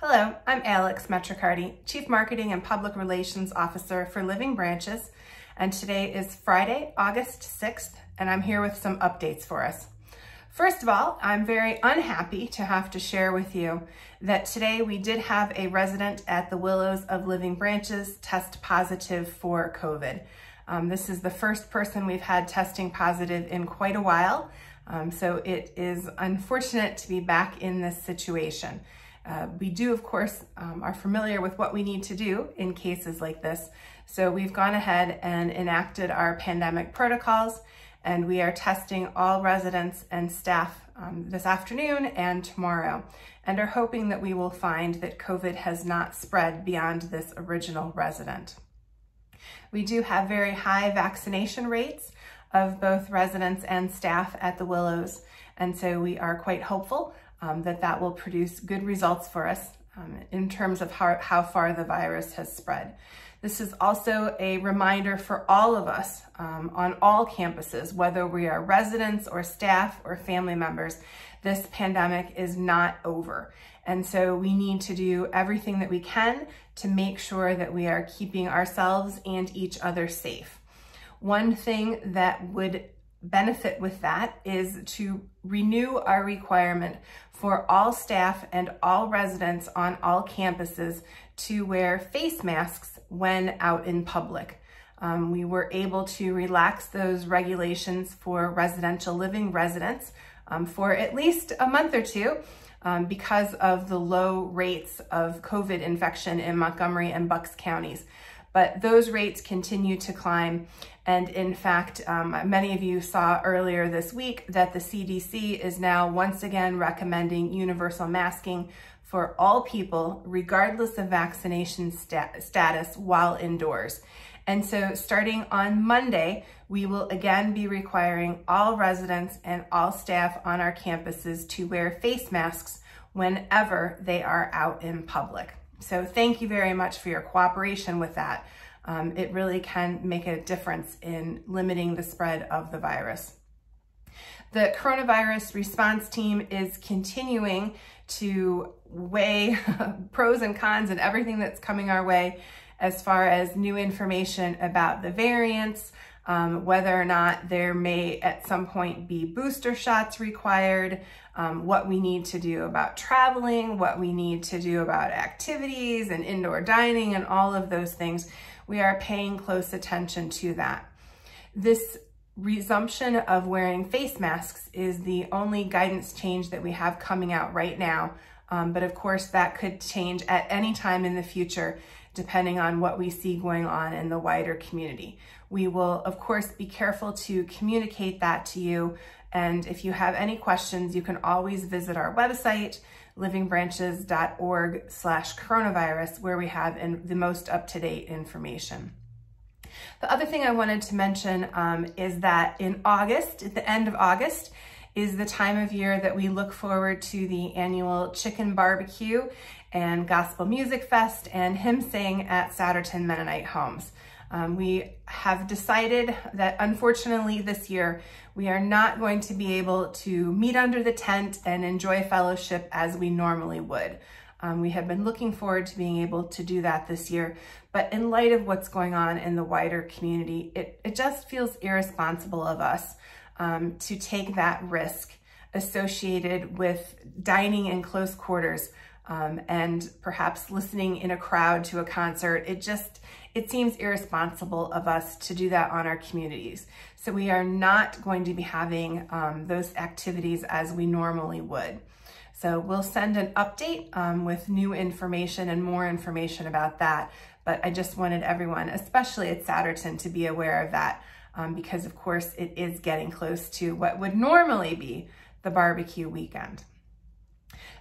Hello, I'm Alex Metricarti, Chief Marketing and Public Relations Officer for Living Branches, and today is Friday, August 6th, and I'm here with some updates for us. First of all, I'm very unhappy to have to share with you that today we did have a resident at the Willows of Living Branches test positive for COVID. This is the first person we've had testing positive in quite a while, so it is unfortunate to be back in this situation. We do, of course, are familiar with what we need to do in cases like this. So we've gone ahead and enacted our pandemic protocols, and we are testing all residents and staff this afternoon and tomorrow, and are hoping that we will find that COVID has not spread beyond this original resident. We do have very high vaccination rates of both residents and staff at the Willows, and so we are quite hopeful that will produce good results for us in terms of how far the virus has spread. This is also a reminder for all of us on all campuses, whether we are residents or staff or family members, this pandemic is not over. And so we need to do everything that we can to make sure that we are keeping ourselves and each other safe. One thing that would benefit with that is to renew our requirement for all staff and all residents on all campuses to wear face masks when out in public. We were able to relax those regulations for residential living residents for at least a month or two because of the low rates of COVID infection in Montgomery and Bucks counties. But those rates continue to climb. And in fact, many of you saw earlier this week that the CDC is now once again recommending universal masking for all people, regardless of vaccination status, while indoors. And so starting on Monday, we will again be requiring all residents and all staff on our campuses to wear face masks whenever they are out in public. So thank you very much for your cooperation with that. It really can make a difference in limiting the spread of the virus. The coronavirus response team is continuing to weigh pros and cons and everything that's coming our way as far as new information about the variants, whether or not there may at some point be booster shots required, what we need to do about traveling, what we need to do about activities and indoor dining and all of those things. We are paying close attention to that. This resumption of wearing face masks is the only guidance change that we have coming out right now. But of course that could change at any time in the future, depending on what we see going on in the wider community. We will, of course, be careful to communicate that to you. And if you have any questions, you can always visit our website, livingbranches.org/coronavirus, where we have the most up-to-date information. The other thing I wanted to mention is that in August, at the end of August, is the time of year that we look forward to the annual chicken barbecue and gospel music fest and hymn sing at Souderton Mennonite Homes. We have decided that unfortunately this year we are not going to be able to meet under the tent and enjoy fellowship as we normally would. We have been looking forward to being able to do that this year, but in light of what's going on in the wider community, it just feels irresponsible of us to take that risk associated with dining in close quarters and perhaps listening in a crowd to a concert. It seems irresponsible of us to do that on our communities. So we are not going to be having those activities as we normally would. So we'll send an update with new information and more information about that. But I just wanted everyone, especially at Souderton, to be aware of that because of course it is getting close to what would normally be the barbecue weekend.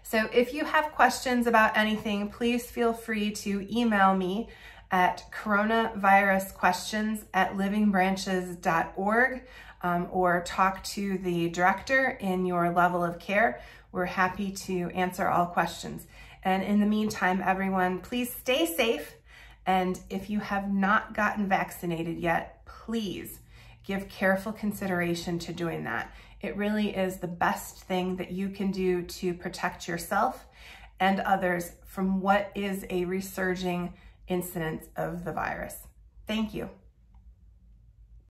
So if you have questions about anything, please feel free to email me at coronavirusquestions@livingbranches.org or talk to the director in your level of care. We're happy to answer all questions. And in the meantime, everyone, please stay safe. And if you have not gotten vaccinated yet, please give careful consideration to doing that. It really is the best thing that you can do to protect yourself and others from what is a resurging incidence of the virus. Thank you.